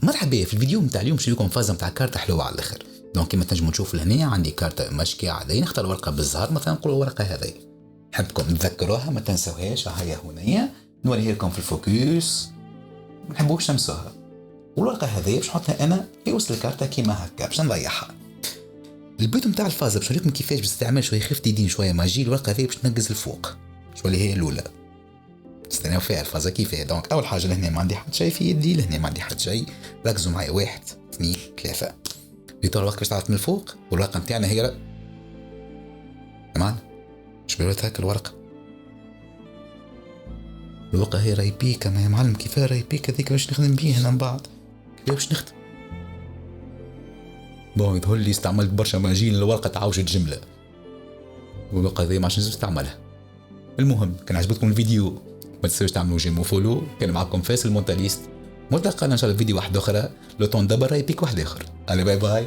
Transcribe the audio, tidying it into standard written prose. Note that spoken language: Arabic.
مرحبا. في الفيديو نتاع اليوم شريكم فازه نتاع كارت حلوه على الاخر. دونك كيما تنجموا تشوفوا لهنا عندي كارت مشكي عادي، نختار ورقه بالزهر مثلا نقولوا الورقه هذه نحبكم تذكروها ما تنسوهاش، هيا هنايا نوريها لكم في الفوكس، ما نحبوش تنسوها. والورقه هذه باش نحطها انا في وسط الكارته كيما هكا باش نضيعها. البيت نتاع الفازه باش نوريكم كيفاش باستعمال شويه خفه يدين شويه ماجي الورقه هذه باش تنقز الفوق شو اللي هي الاولى. استناو فيها الفازه كيفاه. دونك اول حاجه لهنا ما عندي حد شيء في يدي، لهنا ما عندي حد شيء. ركزوا معي 1 2 3 بيطلع الورقه باش تعرف من الفوق، والورقه نتاعنا هي تمام. شبيرت هكا الورقه هي راي بيك يا معلم. كيفاه راي بيك هذيك باش نخدم بيه هنا من بعد باش نخدم بون يظهر لي استعملت برشا ماجين الورقه تعوجت جمله والورقه هذه ما عادش نستعملها. المهم كان عجبتكم الفيديو ما تنسوش تعملوا جيم وفولو. كان معكم فاصل مونتاليست، ملتقانا ان شاء الله في فيديو واحد اخرى. لو طون دبر راي بيك واحد اخر. باي باي.